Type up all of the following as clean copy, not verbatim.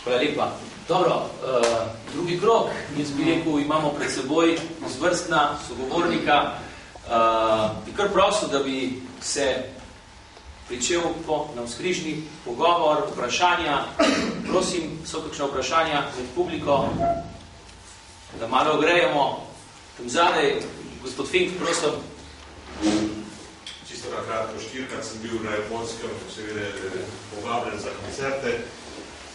Hvala lepa. Dobro, drugi krog, jaz bi rekel, imamo pred seboj zvrstna sogovornika. Bi kar prosil, da bi se pričel po navzkrižni pogovor, vprašanja. Prosim, so kakšna vprašanja med publiko, da malo ogrejemo. Tam zadaj, gospod Fink, prosim. Čisto na kratko, štirikrat sem bil na Japonskem, seveda povabljen za koncerte.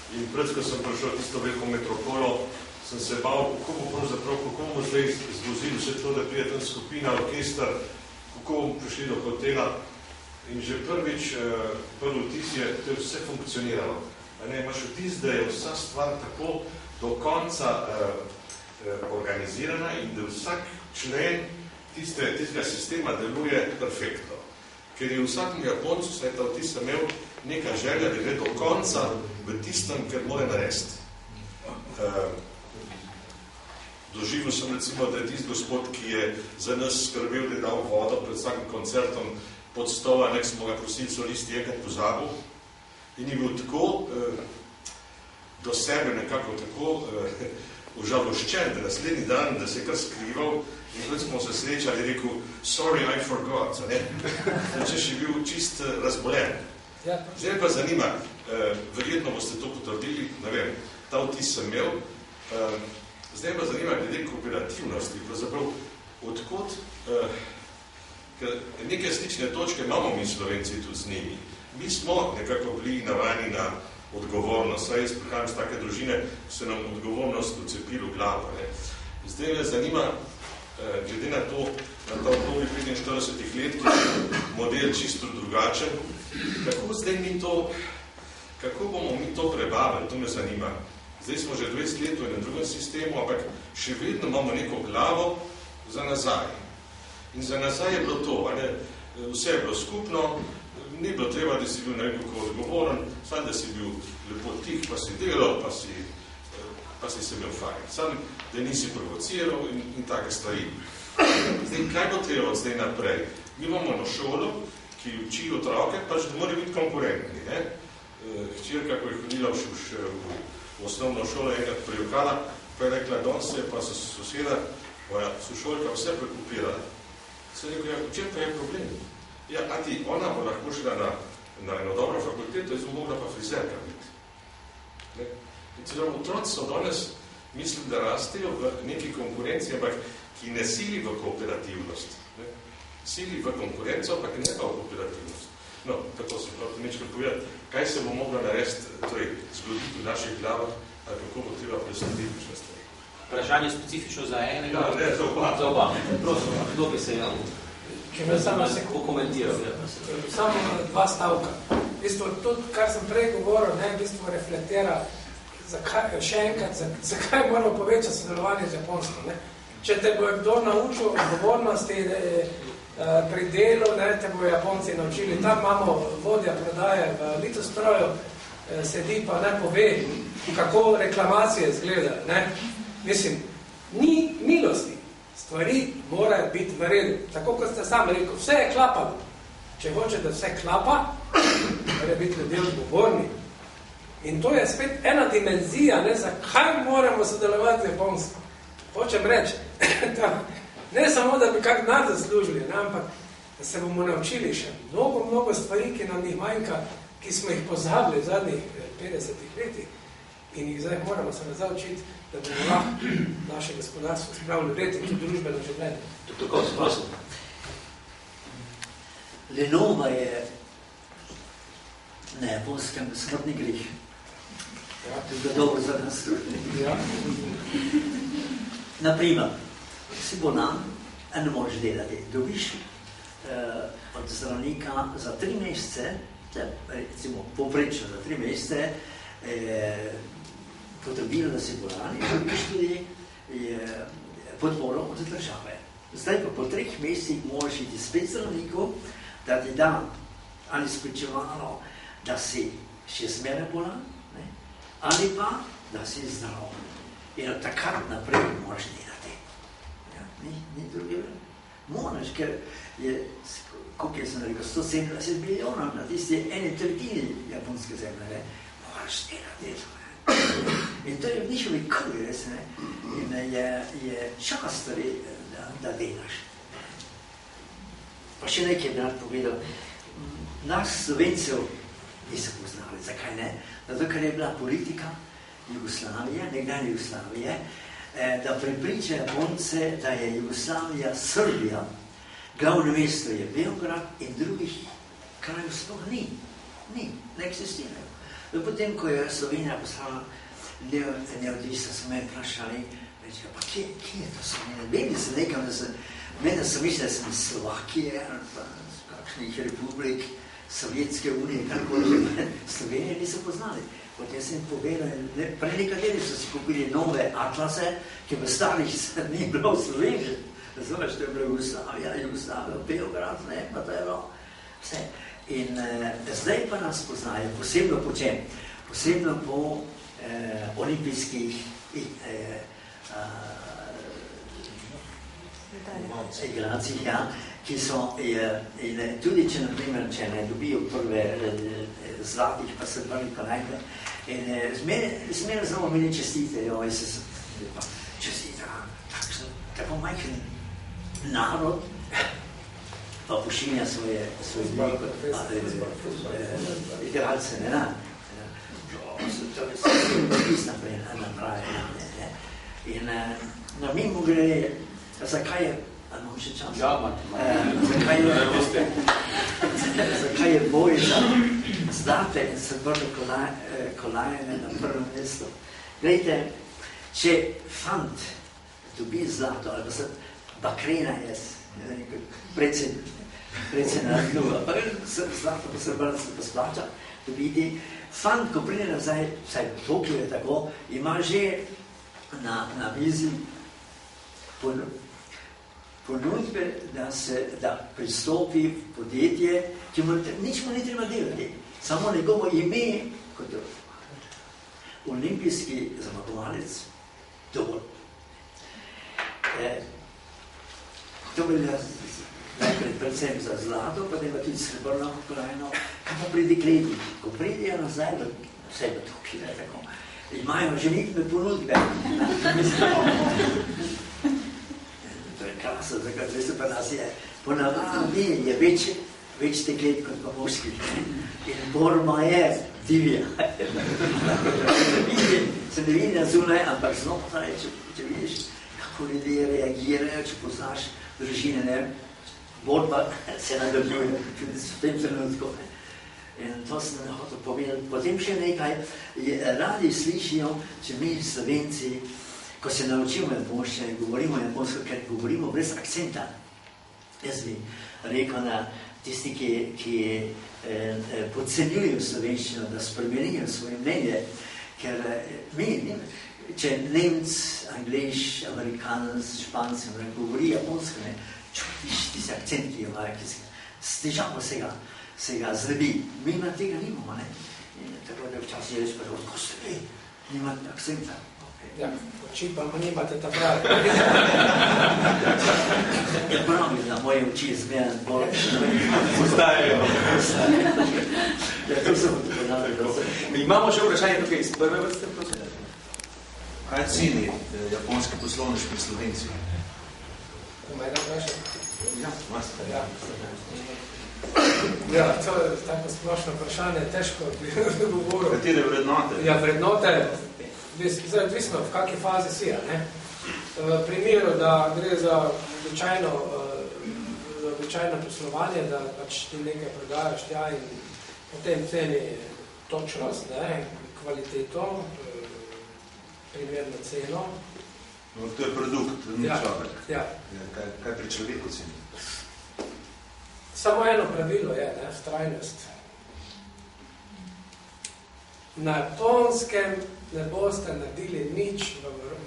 In pred, ko sem prišel tisto veliko metropolo, sem se bal, kako bomo zdaj zvozili vse to, da prije tam skupina, orkester, kako bomo prišli do hotela. In že prvič, prvi vtis je, to je vse funkcioniralo. Imaš vtis, da je vsa stvar tako do konca organizirana in da vsak člen tistega sistema deluje perfektno. Ker je vsakem Japoncu, saj ta vtis sem imel, neka želja, da gre do konca v tistem, ker mora narediti. Doživel sem recimo, da je tisti gospod, ki je za nas skrbel, da je dal vodo pred vsakim koncertom pod stola, nek smo ga prosili solisti enkrat pozabil in je bil tako do sebe nekako tako užaloščen, da naslednji dan, da se je kar skrival in kot smo se srečali, rekel, sorry, I forgot. Češ je bil čist razbolen. Zdaj pa zanima, verjetno boste to potrdili, ne vem, ta vtis sem imel, zdaj pa zanima glede kooperativnosti, pravzaprav odkot, ker neke slične točke imamo mi Slovenci tudi z njimi. Mi smo nekako bili navajeni na odgovornost, saj jaz prihajam z take družine, se nam odgovornost ucepili v glavo. Zdaj me zanima, glede na to, na ta obdobje 45 let, ki je model čisto drugačen, kako bomo mi to prebavili, to me zanima. Zdaj smo že 20 let v enem drugem sistemu, ampak še vedno imamo neko glavo za nazaj. In za nazaj je bilo to, vse je bilo skupno, ni bilo treba, da si bil nekako odgovoren, sam da si bil lepo tih, pa si delal, pa si se imel fajn. Sam, da nisi provociral in take stvari. Zdaj, kaj bo treba zdaj naprej? Mi imamo na šolo, ki uči otroke, pač da morajo biti konkurentni. Hčerka, ko je hodila v osnovno šolo, enkrat prijokala, pa je rekla, danes se pa soseda, moja sošolka, vse prekopirala. Se je rekel, ja, v čem pa je problem? Ja, a ti, ona bo lahko šla na eno dobro fakulteto, jaz bo mogla pa frizerka biti. In celo otroci so danes, mislim, da rastejo v neki konkurenci, ampak ki ne sili v kooperativnost. Sili v konkurenco, ampak ne pa v kooperativnost. No, tako sem prav nečkaj povedati, kaj se bo mogla narediti, torej zgoditi v naših glavah, ali kako bo treba preslediti še stvari. Vprašanje specifično za enega? Ja, ne, za oba. Za oba. Prosim, kdo bi se javil? Če me samo se komentiral. Samo dva stavka. V bistvu, tudi, kar sem prej govoril, v bistvu reflektira, še enkrat, zakaj moramo povečati sodelovanje z Japonsko. Če te bo kdo naučil odgovornosti pri delu, te bo Japonci naučili. Tam imamo vodja prodaje v Litostroju, sedi pa ne pove, kako reklamacije izgleda. Mislim, ni milosti. Stvari morajo biti v redu. Tako kot ste sami rekel, vse je klapalo. Če hoče, da vse klapa, mora biti ljudje odgovorni. In to je spet ena dimenzija, zakaj moramo sodelovati z Japonsko. Hočem reči, ne samo, da bi kak denar zaslužili, ampak da se bomo naučili še mnogo stvari, ki nam jih manjka, ki smo jih pozabili v zadnjih 50 letih in jih zdaj moramo se nazaj učiti, da bomo lahko naše gospodarstvo spravili red in tudi družbeno življenje. Tako, prosim. Lenova je na Japonskem smrtni greh. To je dobro za nas. Naprimer, si bolan, a ne možeš delati. Dobiš od zdravnika za 3 mesece, recimo povprečno za 3 mesece, potrebilo, da si bolan in dobiš tudi podporo od države. Zdaj pa po 3 mesecih moraš iti spet zdravniku, da ti da ali spričevalo, da si še zmeraj bolan, ali pa, da si zdrav. In od takrat naprej moraš delati. Ni druge. Moraš, ker je, koliko sem rekel, 170 milijonov na tisti eni tretjini japonske zemlje, moraš delati. In to je v njihovi krvi, res, ne? In je čas, da delaš. Pa še nekaj bi rad povedal. Nas Slovencev niso poznali. Zakaj ne? Zato, ker je bila politika Jugoslavije, nekdanje Jugoslavije, da prepriča Japonce, da je Jugoslavija Srbija. Glavno mesto je Beograd in drugih krajev sploh ni. Ne eksistirajo. Potem, ko je Slovenija postala neodvisna, so me vprašali, reči, pa kje je to Slovenija? Mene sem mislil, da sem iz Slovakije, ali pa iz kakšnih republik, Sovjetske unije, karkoli, Slovenije niso poznali. Potem sem povedal, prej nekateri so si kupili nove atlase, ki v starih ni bilo v Sloveniji. Razumeš, to je bilo Jugoslavija, Beograd, ne, pa to je bilo vse. In zdaj pa nas poznajo, posebno po čem? Posebno po olimpijskih igracih, ja, ki so, in tudi če, naprimer, če ne dobijo prve zlatih, pa se prvi kolajne, in zmeraj znamo meni čestitejo, in se čestita, tako majhen narod, pa pošilja svoje igralce, ne, to je pisna naprave. In mimo gre, zakaj je, imam še čas? Zakaj je boj za zlate in srebrne kolajne na prvem mestu? Glejte, če fant dobi zlato, ali pa se bakrena predsjedna kluba, pa zlato pa srebrne se pa splača dobiti. Fant, ko pride nazaj, vsaj v Tokiju je tako, ima že na mizi ponudbe, da pristopi v podjetje, ki nič mu ni treba delati, samo njegovo ime kot olimpijski zmagovalec dovolj. To velja najprej predvsem za zlato, pa da ima tudi srebrno kolajno, kaj pa pri dekleti. Ko pridejo nazaj, vse v Tokiju je tako, imajo že nekaj ponudbe. To je krasa, zakaj se pa nas je. Ponavadi je več deklet kot pa moških. In borba je divja. Se ne vidi na zunaj, ampak znotraj, če vidiš, kako ljudje reagirajo, če poznaš družine, ne, borba se nadaljuje v tem trenutku. In to sem ne hotel povedati. Potem še nekaj, radi slišijo, če mi Slovenci, ko se naučimo japonščine, govorimo japonsko, ker govorimo brez akcenta. Jaz bi rekel na tisti, ki podcenjujejo slovenščino, da spremenijo svoje mnenje, ker mi, če Nemc, Angliš, Amerikanec, Španci govori japonsko, ne, čutiš tisi akcent, ki jo imajo, ki s težavo se ga zlebi. Mi na tega nimamo, ne. In tako da včasih je reč, ko ste vi, nimate akcenta. Ja, oči pa nimate ta pravi. Ja, pravi, da moje oči zmeraj bolj postajajo. Ja, to sem ponavljal. Imamo še vprašanje tukaj iz prve vrste, prosim. Kaj ceni japonski poslovnež pri Slovenci? Mene vprašam? Ja, vas. Ja, to je tako splošno vprašanje, težko bi govoril. Katere vrednote? Ja, vrednote, zdaj odvisno, v kakej fazi si, ne? V primeru, da gre za običajno poslovanje, da pač ti nekaj prodajaš tja in potem ceni točnost, ne? Kvaliteto, primerno ceno. No, to je produkt, ni človek. Ja. Kaj pri človeku ceni? Samo eno pravilo je, ne, trajnost. Na Japonskem ne boste naredili nič v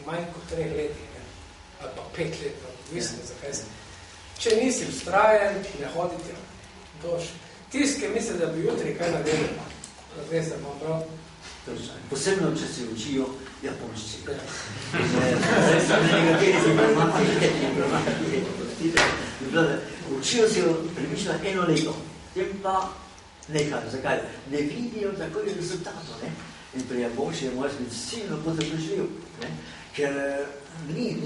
manj kot 3 leti, ne, ali pa 5 let, odvisno zakaj se. Če nisi vztrajen, ne hodite. Tisti, ki misli, da bi jutri kaj naredili, veste, imam prav. Posebno, če se učijo japonščine. Nekateri učijo se približno 1 leto, tem pa nekaj. Zakaj? Ne vidijo takoj rezultatov, ne? In pri Japonski moraš biti silno potrpežljiv, ker mi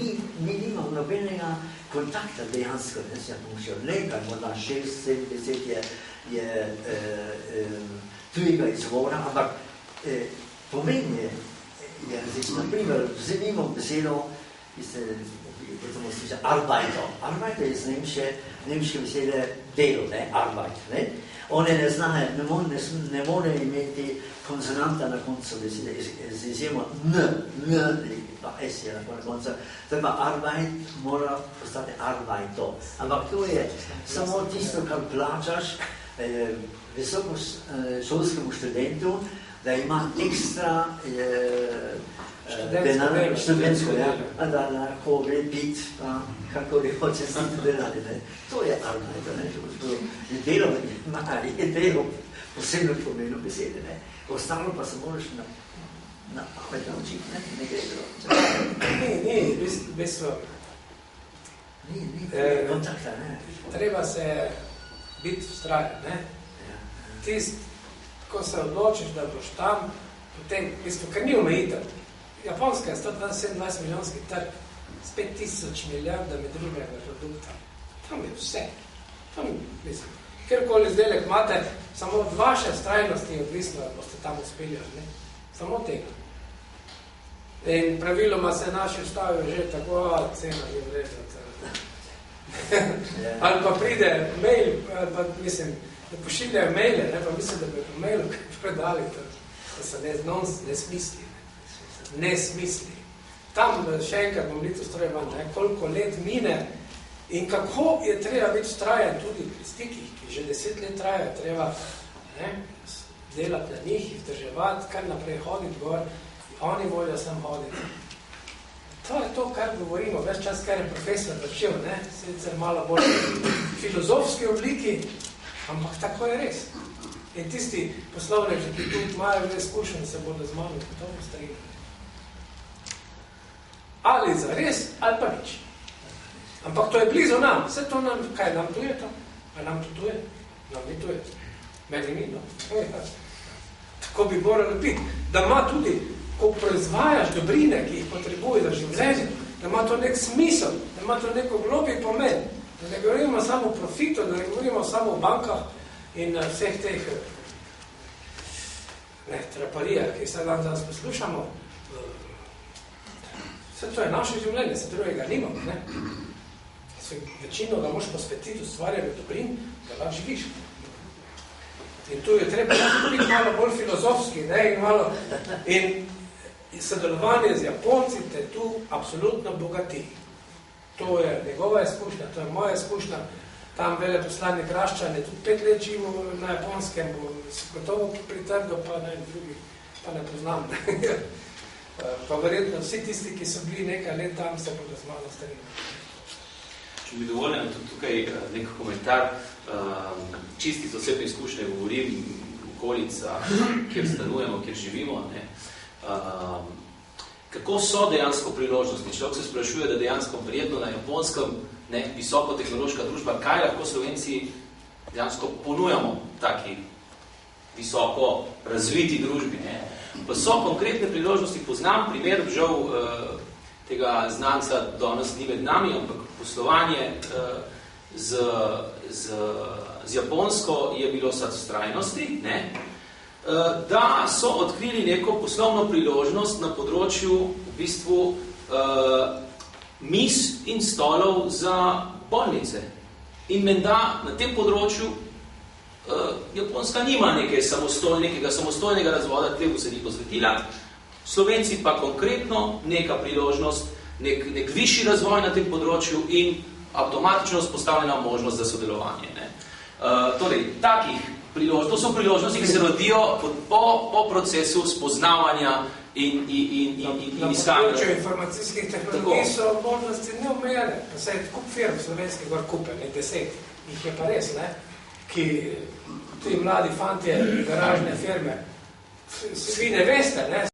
nimamo nobenega kontakta dejansko s Japonsko. Nekaj, morda 6-7 je tujega izvora, ampak pomen je različno. Naprimer, vzemimo besedo, Arbeiter. Arbeiter je z nemške besede delo, Arbeit. One ne znajo, ne more imeti konsonanta na koncu besede, z izjemo pa S je na koncu. Zdaj pa Arbeit mora postati Arbeiter. Ampak to je samo tisto, kar plačaš visokošolskemu študentu, da ima ekstra študentsko, da lahko gre pit, kako li hoče si delati. To je Arbeit. Je delo posebno pomenu besede. Ostalo pa se moraš na pamet naučiti, ne gre Ni, v bistvu. Ni kontakta, ne. Treba se biti vztrajen, ne. Tist, ko se odločiš, da boš tam, potem, v bistvu, ker ni omejitev. Japonska je 127 milijonski trg s 5000 milijardami drugega produkta. Tam je vse. Tam, mislim, kjerkoli izdelek imate, samo od vaše vztrajnosti je odvisno, da boste tam uspeli, ne? Samo tega. In praviloma se naši vstavijo že tako, cena je vrezati. Ali pa pride mail, pa mislim, da pošiljajo maile, ne, pa mislim, da bi po mailu predali, da se ne smisli. Tam še enkrat bom lito strojevan, koliko let mine in kako je treba biti vztrajen tudi pri stikih, ki že 10 let trajajo, treba delati na njih, vzdrževati, kar naprej hoditi gor, oni volijo sem hoditi. To je to, kar govorimo, več čas, kar je profesor začel, sicer malo bolj filozofski obliki, ampak tako je res. In tisti poslovneži, ki tudi imajo izkušenj, se bodo z mano gotovo strinjali. Ali za res, ali pa nič. Ampak to je blizu nam. Vse to nam, kaj nam tuje to? A nam to tuje? Nam ni tuje. Meni ni, no. Tako bi moralo biti. Da ima tudi, ko proizvajaš dobrine, ki jih potrebuje za življenje, da ima to nek smisel, da ima to neko globi pomen. Da ne govorimo samo o profitu, da ne govorimo samo o bankah in vseh teh traparijah, ki se danes poslušamo. Vse to je naše življenje, se drugega nimamo, ne? Večino ga moš posvetiti ustvarjanju dobrin, da lahko živiš. In tu je treba biti malo bolj filozofski, ne? In sodelovanje z Japonci te tu absolutno bogati. To je njegova izkušnja, to je moja izkušnja. Tam veleposlanik Raščan je tudi 5 let živo na Japonskem, bo se gotovo pritrdil, pa ne drugi, pa ne poznam. Pa verjetno vsi tisti, ki so bili nekaj let tam, se bodo z malo strinjali. Če mi dovoljeno tudi tukaj nek komentar, čisti z osebne izkušnje govorim, okolica, kjer stanujemo, kjer živimo, ne. Kako so dejansko priložnosti? Človek se sprašuje, da dejansko prijetno na Japonskem, visokotehnološka družba, kaj lahko Slovenci dejansko ponujamo taki visoko razviti družbi, ne. Pa so konkretne priložnosti, poznam primer, žal tega znanca danes ni med nami, ampak poslovanje z Japonsko je bilo sad vztrajnosti, ne, da so odkrili neko poslovno priložnost na področju v bistvu miz in stolov za bolnice. In menda na tem področju Japonska nima nekega samostojnega razvoda, temu se ni posvetila. Slovenci pa konkretno neka priložnost, nek višji razvoj na tem področju in avtomatično vzpostavljena možnost za sodelovanje. Ne. Torej, takih priložnosti, to so priložnosti, ki se rodijo po procesu spoznavanja in iskanja. Na področju informacijskih tehnologij so možnosti neomejene. Se je kup firm slovenskih gor kupe, 10, jih je pa res, ne, ki ti mladi fantje, garažne firme, svi ne veste, ne,